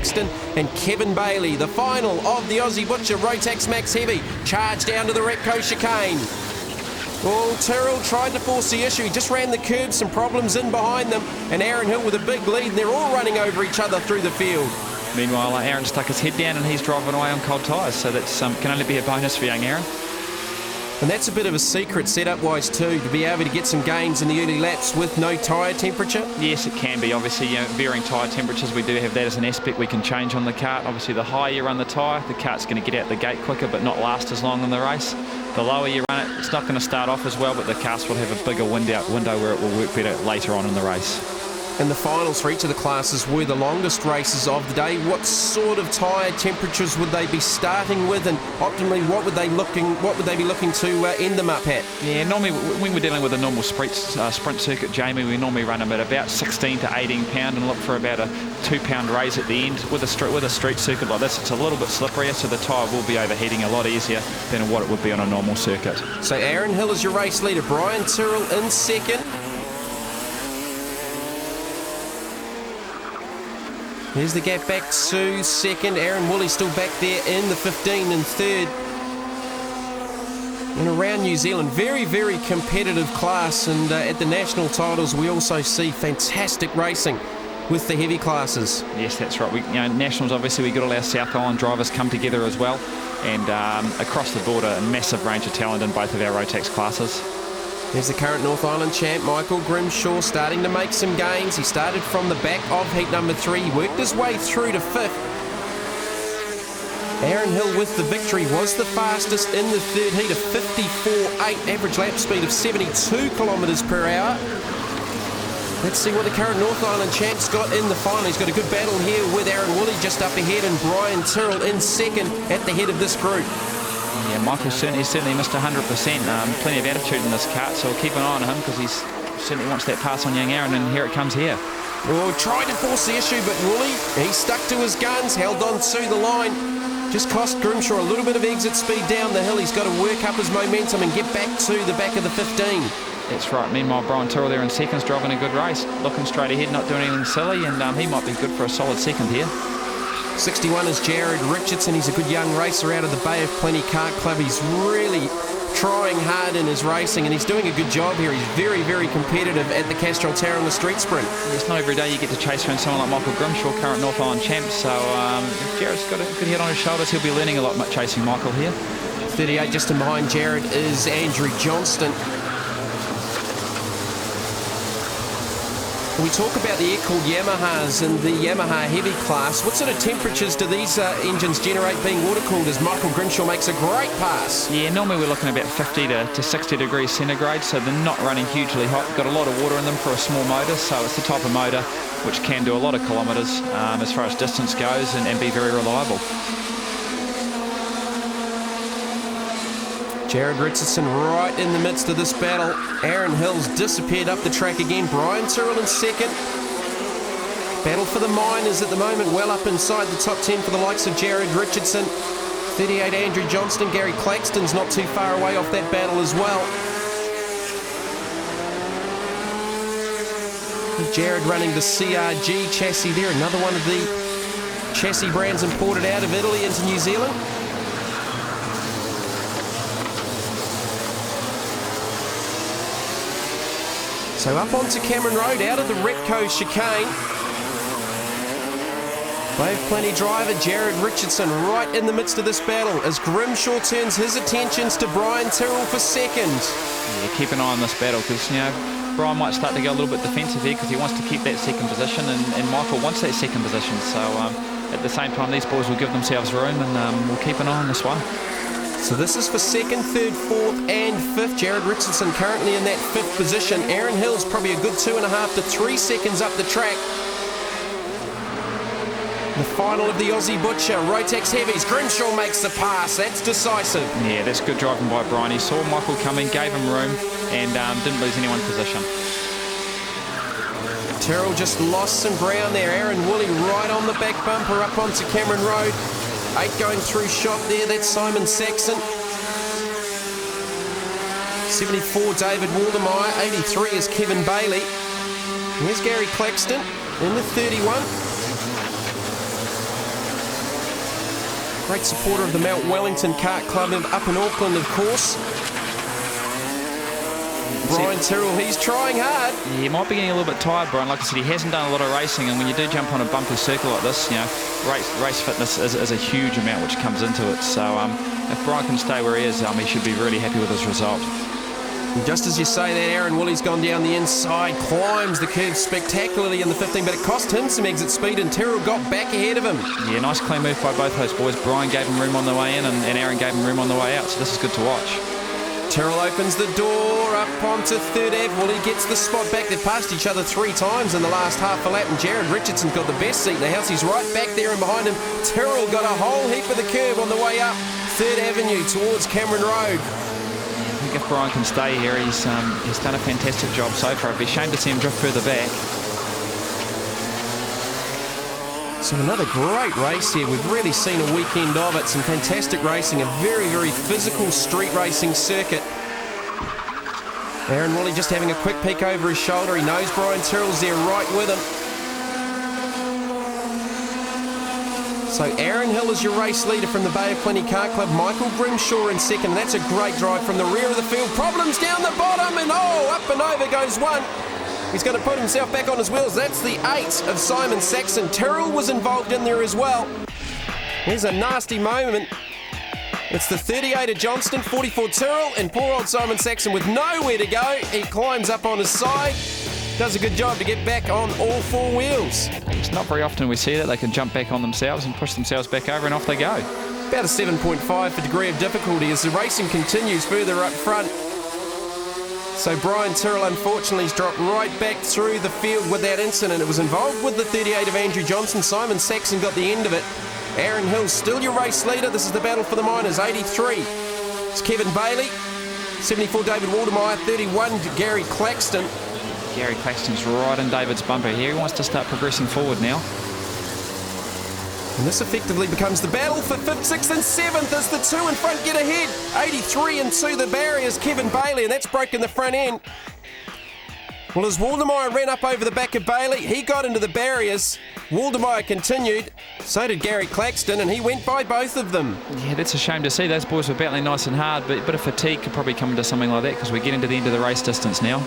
Claxton and Kevin Bailey. The final of the Aussie Butcher Rotax Max Heavy. Charge down to the Repco chicane. Well, Tyrrell tried to force the issue. He just ran the curb, some problems in behind them, and Aaron Hill with a big lead, and they're all running over each other through the field. Meanwhile, Aaron stuck his head down and he's driving away on cold tyres, so that can only be a bonus for young Aaron. And that's a bit of a secret setup-wise too, to be able to get some gains in the early laps with no tyre temperature. Yes, it can be. Obviously, varying tyre temperatures, we do have that as an aspect we can change on the kart. Obviously, the higher you run the tyre, the kart's going to get out the gate quicker but not last as long in the race. The lower you run it, it's not going to start off as well, but the karts will have a bigger window where it will work better later on in the race. And the finals for each of the classes were the longest races of the day. What sort of tyre temperatures would they be starting with, and optimally what would they be looking to end them up at? Yeah, normally when we're dealing with a normal sprint circuit, Jamie, we normally run them at about 16 to 18 pound and look for about a 2 pound raise at the end. With a street circuit like this, it's a little bit slipperier, so the tyre will be overheating a lot easier than what it would be on a normal circuit. So Aaron Hill is your race leader, Brian Tyrrell in second. There's the gap back to second. Aaron Woolley still back there in the 15 and third. And around New Zealand, very, very competitive class. And at the national titles, we also see fantastic racing with the heavy classes. Yes, that's right. Nationals, obviously, we got all our South Island drivers come together as well. And across the board, a massive range of talent in both of our Rotax classes. There's the current North Island champ, Michael Grimshaw, starting to make some gains. He started from the back of heat number 3. He worked his way through to 5th. Aaron Hill with the victory was the fastest in the third heat of 54.8, average lap speed of 72 kilometres per hour. Let's see what the current North Island champ's got in the final. He's got a good battle here with Aaron Woolley just up ahead and Brian Tyrrell in second at the head of this group. Yeah, Michael certainly missed 100%. Plenty of attitude in this kart, so we'll keep an eye on him because he certainly wants that pass on young Aaron, and here it comes here. Well, tried to force the issue, but Woolley, he stuck to his guns, held on to the line. Just cost Grimshaw a little bit of exit speed down the hill. He's got to work up his momentum and get back to the back of the 15. That's right. Meanwhile, Brian Tyrrell there in second's driving a good race. Looking straight ahead, not doing anything silly, and he might be good for a solid second here. 61 is Jared Richardson. He's a good young racer out of the Bay of Plenty Kart Club. He's really trying hard in his racing, and he's doing a good job here. He's very, very competitive at the Castrol Tauranga Street Sprint. It's not every day you get to chase around someone like Michael Grimshaw, current North Island champ, so Jared's got a good head on his shoulders. He'll be learning a lot chasing Michael here. 38 just in behind Jared is Andrew Johnston. We talk about the air-cooled Yamahas in the Yamaha heavy class. What sort of temperatures do these engines generate being water-cooled as Michael Grimshaw makes a great pass? Yeah, normally we're looking at about 50 to 60 degrees centigrade, so they're not running hugely hot. Got a lot of water in them for a small motor, so it's the type of motor which can do a lot of kilometres as far as distance goes and be very reliable. Jared Richardson right in the midst of this battle. Aaron Hill's disappeared up the track again. Brian Tyrrell in second. Battle for the minors at the moment, well up inside the top 10 for the likes of Jared Richardson. 38 Andrew Johnston. Gary Claxton's not too far away off that battle as well. Jared running the CRG chassis there, another one of the chassis brands imported out of Italy into New Zealand. So up onto Cameron Road, out of the Repco chicane. Bay of Plenty driver Jared Richardson right in the midst of this battle as Grimshaw turns his attentions to Brian Tyrrell for second. Yeah, keep an eye on this battle because, Brian might start to go a little bit defensive here because he wants to keep that second position and Michael wants that second position. So at the same time, these boys will give themselves room and we'll keep an eye on this one. So this is for second, third, fourth and fifth. Jared Richardson currently in that fifth position. Aaron Hill's probably a good 2.5 to 3 seconds up the track. The final of the Aussie Butcher, Rotax Heavies. Grimshaw makes the pass. That's decisive. Yeah, that's good driving by Brian. He saw Michael coming, gave him room and didn't lose anyone's position. Tyrrell just lost some ground there. Aaron Woolley right on the back bumper up onto Cameron Road. 8 going through shot there, that's Simon Saxon. 74 David Waldemeyer, 83 is Kevin Bailey. Here's Gary Claxton in the 31. Great supporter of the Mount Wellington Kart Club up in Auckland, of course. Brian Tyrrell, he's trying hard. Yeah, he might be getting a little bit tired, Brian. Like I said, he hasn't done a lot of racing, and when you do jump on a bumpy circle like this, you know, race fitness is a huge amount which comes into it. So if Brian can stay where he is, he should be really happy with his result. And just as you say that, Aaron Woolley's gone down the inside, climbs the curve spectacularly in the 15, but it cost him some exit speed, and Tyrrell got back ahead of him. Yeah, nice clean move by both those boys. Brian gave him room on the way in, and Aaron gave him room on the way out, so this is good to watch. Tyrrell opens the door up onto 3rd Ave. Woolley gets the spot back. They've passed each other 3 times in the last half a lap, and Jared Richardson's got the best seat in the house. He's right back there and behind him. Tyrrell got a whole heap of the curve on the way up 3rd Avenue towards Cameron Road. I think if Brian can stay here, he's done a fantastic job so far. It'd be a shame to see him drift further back. So another great race here. We've really seen a weekend of it. Some fantastic racing, a very, very physical street racing circuit. Aaron Woolley just having a quick peek over his shoulder. He knows Brian Tyrrell's there right with him. So Aaron Hill is your race leader from the Bay of Plenty Kart Club. Michael Grimshaw in second, and that's a great drive from the rear of the field. Problems down the bottom, and up and over goes one. He's going to put himself back on his wheels. That's the 8 of Simon Saxon. Tyrrell was involved in there as well. Here's a nasty moment. It's the 38 of Johnston, 44 Tyrrell, and poor old Simon Saxon with nowhere to go. He climbs up on his side, does a good job to get back on all 4 wheels. It's not very often we see that. They can jump back on themselves and push themselves back over, and off they go. About a 7.5 for degree of difficulty as the racing continues further up front. So Brian Tyrrell, unfortunately, has dropped right back through the field with that incident. It was involved with the 38 of Andrew Johnson. Simon Saxon got the end of it. Aaron Hill still your race leader. This is the battle for the minors. 83. It's Kevin Bailey. 74 David Waldemeyer. 31 Gary Claxton. Gary Claxton's right in David's bumper here. He wants to start progressing forward now. And this effectively becomes the battle for 5th, 6th and 7th as the 2 in front get ahead. 83 and 2 the barriers, Kevin Bailey, and that's broken the front end. Well, as Waldemeyer ran up over the back of Bailey, he got into the barriers. Waldemeyer continued, so did Gary Claxton, and he went by both of them. Yeah, that's a shame to see. Those boys were battling nice and hard, but a bit of fatigue could probably come into something like that because we're getting to the end of the race distance now.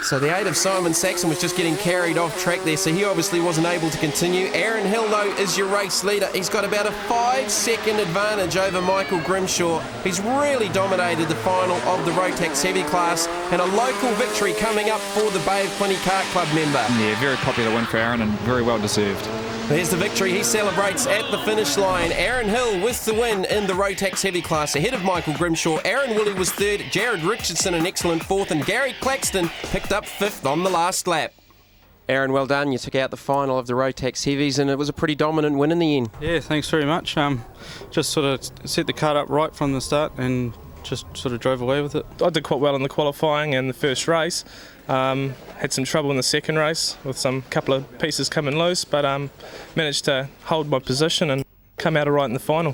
So the 8 of Simon Saxon was just getting carried off track there, so he obviously wasn't able to continue. Aaron Hill, though, is your race leader. He's got about a 5-second advantage over Michael Grimshaw. He's really dominated the final of the Rotax Heavy class, and a local victory coming up for the Bay of Plenty Kart Club member. Yeah, very popular win for Aaron and very well deserved. There's the victory he celebrates at the finish line. Aaron Hill with the win in the Rotax Heavy class ahead of Michael Grimshaw. Aaron Woolley was 3rd, Jared Richardson an excellent 4th, and Gary Claxton picked up 5th on the last lap. Aaron, well done. You took out the final of the Rotax Heavies, and it was a pretty dominant win in the end. Yeah, thanks very much. Just sort of set the kart up right from the start and just sort of drove away with it. I did quite well in the qualifying and the first race. Had some trouble in the second race with some couple of pieces coming loose, but managed to hold my position and come out all right in the final.